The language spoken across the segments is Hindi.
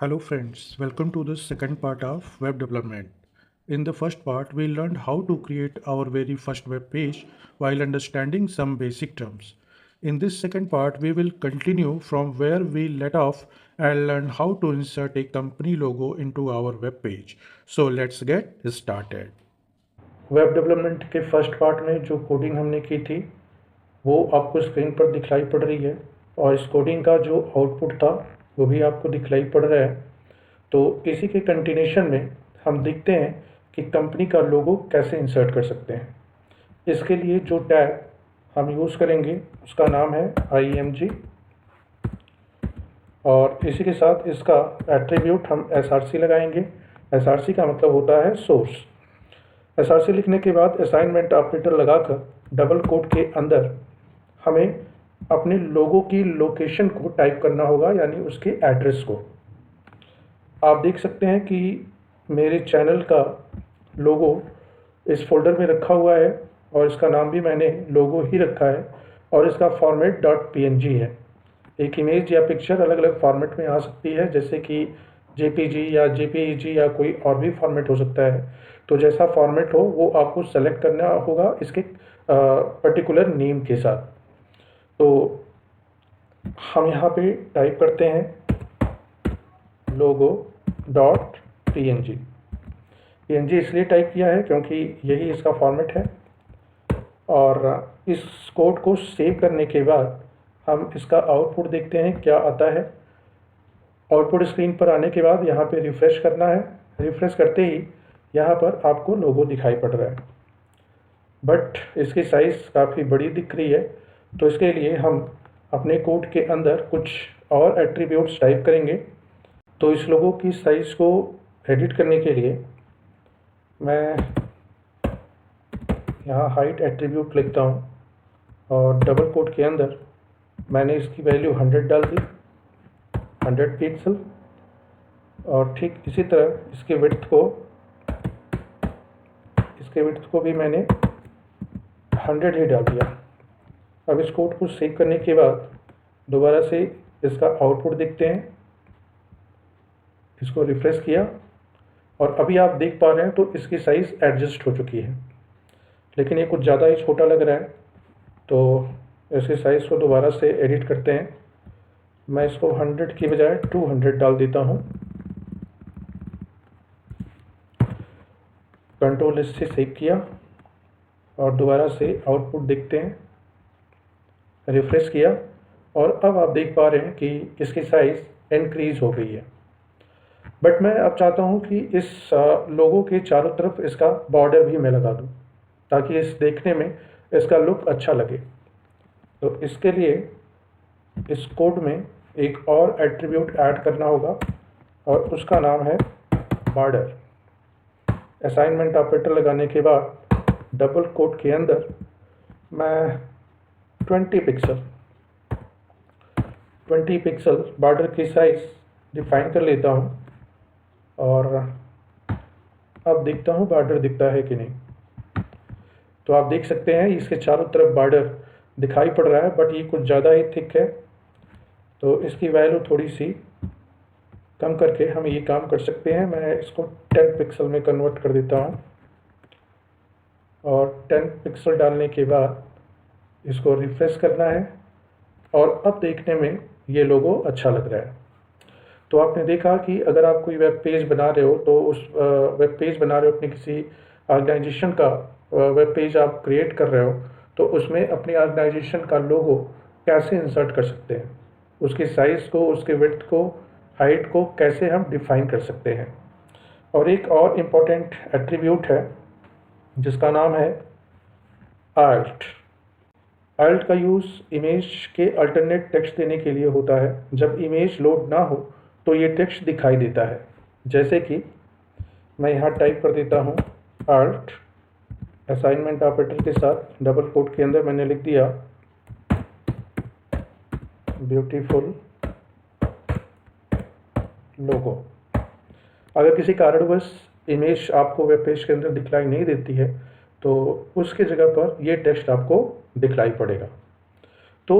Hello friends, welcome to the second part of web development. In the first part, we learned how to create our very first web page while understanding some basic terms. In this second part, we will continue from where we let off and learn how to insert a company logo into our web page. So let's get started. Web development के फर्स्ट पार्ट में जो कोडिंग हमने की थी वो आपको स्क्रीन पर दिखलाई पड़ रही है और इस कोडिंग का जो आउटपुट था वो भी आपको दिखलाई पड़ रहा है। तो इसी के कंटिन्यूशन में हम देखते हैं कि कंपनी का लोगो कैसे इंसर्ट कर सकते हैं। इसके लिए जो टैग हम यूज़ करेंगे उसका नाम है IMG और इसी के साथ इसका एट्रीब्यूट हम SRC लगाएंगे। SRC का मतलब होता है सोर्स। SRC लिखने के बाद असाइनमेंट ऑपरेटर लगाकर डबल कोट के अंदर हमें अपने लोगो की लोकेशन को टाइप करना होगा, यानी उसके एड्रेस को। आप देख सकते हैं कि मेरे चैनल का लोगो इस फोल्डर में रखा हुआ है और इसका नाम भी मैंने लोगो ही रखा है और इसका फॉर्मेट .png है। एक इमेज या पिक्चर अलग अलग फॉर्मेट में आ सकती है, जैसे कि JPG या JPEG या कोई और भी फॉर्मेट हो सकता है। तो जैसा फॉर्मेट हो वो आपको सेलेक्ट करना होगा इसके पर्टिकुलर नेम के साथ। तो हम यहाँ पे टाइप करते हैं लोगो .png। PNG इसलिए टाइप किया है क्योंकि यही इसका फॉर्मेट है और इस कोड को सेव करने के बाद हम इसका आउटपुट देखते हैं क्या आता है। आउटपुट स्क्रीन पर आने के बाद यहाँ पे रिफ़्रेश करना है। रिफ़्रेश करते ही यहाँ पर आपको लोगो दिखाई पड़ रहा है, बट इसकी साइज़ काफ़ी बड़ी दिख रही है। तो इसके लिए हम अपने कोड के अंदर कुछ और एट्रीब्यूट्स टाइप करेंगे। तो इस लोगो की साइज़ को एडिट करने के लिए मैं यहाँ हाइट एट्रीब्यूट लिखता हूँ और डबल कोट के अंदर मैंने इसकी वैल्यू 100 डाल दी, 100 पिक्सल। और ठीक इसी तरह इसके विड्थ को भी मैंने 100 ही डाल दिया। अब इस कोड को सेव करने के बाद दोबारा से इसका आउटपुट देखते हैं। इसको रिफ्रेश किया और अभी आप देख पा रहे हैं तो इसकी साइज़ एडजस्ट हो चुकी है, लेकिन ये कुछ ज़्यादा ही छोटा लग रहा है। तो इसकी साइज़ को दोबारा से एडिट करते हैं। मैं इसको 100 की बजाय 200 डाल देता हूँ। कंट्रोल एस से सेव किया और दोबारा से आउटपुट देखते हैं। रिफ्रेश किया और अब आप देख पा रहे हैं कि इसकी साइज़ इंक्रीज़ हो गई है। बट मैं अब चाहता हूँ कि इस लोगो के चारों तरफ इसका बॉर्डर भी मैं लगा दूँ ताकि इस देखने में इसका लुक अच्छा लगे। तो इसके लिए इस कोड में एक और एट्रीब्यूट ऐड करना होगा और उसका नाम है बॉर्डर। असाइनमेंट ऑपरेटर लगाने के बाद डबल कोट के अंदर मैं 20 पिक्सल बॉर्डर की साइज़ डिफाइन कर लेता हूँ और अब देखता हूँ बॉर्डर दिखता है कि नहीं। तो आप देख सकते हैं इसके चारों तरफ बॉर्डर दिखाई पड़ रहा है, बट ये कुछ ज़्यादा ही थिक है। तो इसकी वैल्यू थोड़ी सी कम करके हम ये काम कर सकते हैं। मैं इसको 10 पिक्सल में कन्वर्ट कर देता हूँ और 10 पिक्सल डालने के बाद इसको रिफ्रेश करना है और अब देखने में ये लोगो अच्छा लग रहा है। तो आपने देखा कि अगर आप कोई वेब पेज बना रहे हो तो उस वेब पेज बना रहे हो अपने किसी ऑर्गेनाइजेशन का वेब पेज आप क्रिएट कर रहे हो, तो उसमें अपनी ऑर्गेनाइजेशन का लोगो कैसे इंसर्ट कर सकते हैं, उसकी साइज़ को, उसके विड्थ को, हाइट को कैसे हम डिफ़ाइन कर सकते हैं। और एक और इम्पोर्टेंट एट्रीब्यूट है जिसका नाम है आल्ट। आल्ट का यूज़ इमेज के अल्टरनेट टेक्स्ट देने के लिए होता है। जब इमेज लोड ना हो तो ये टेक्स्ट दिखाई देता है, जैसे कि मैं यहाँ टाइप कर देता हूँ आल्ट। असाइनमेंट ऑपरेटर के साथ डबल कोट के अंदर मैंने लिख दिया ब्यूटीफुल लोगो। अगर किसी कारणवश इमेज आपको वेब पेज के अंदर दिखलाई नहीं देती है तो उसके जगह पर ये टेक्स्ट आपको दिखलाई पड़ेगा। तो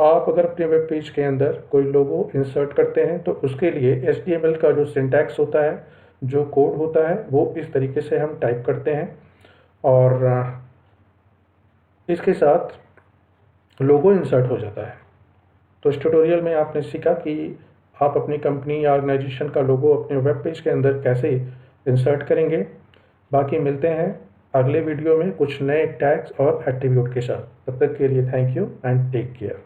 आप अगर अपने वेब पेज के अंदर कोई लोगो इंसर्ट करते हैं तो उसके लिए HTML का जो सिंटैक्स होता है, जो कोड होता है, वो इस तरीके से हम टाइप करते हैं और इसके साथ लोगो इंसर्ट हो जाता है। तो इस ट्यूटोरियल में आपने सीखा कि आप अपनी कंपनी या ऑर्गेनाइजेशन का लोगो अपने वेब पेज के अंदर कैसे इंसर्ट करेंगे। बाकी मिलते हैं अगले वीडियो में कुछ नए टैग्स और एट्रीब्यूट के साथ। तब तक के लिए thank you and take care.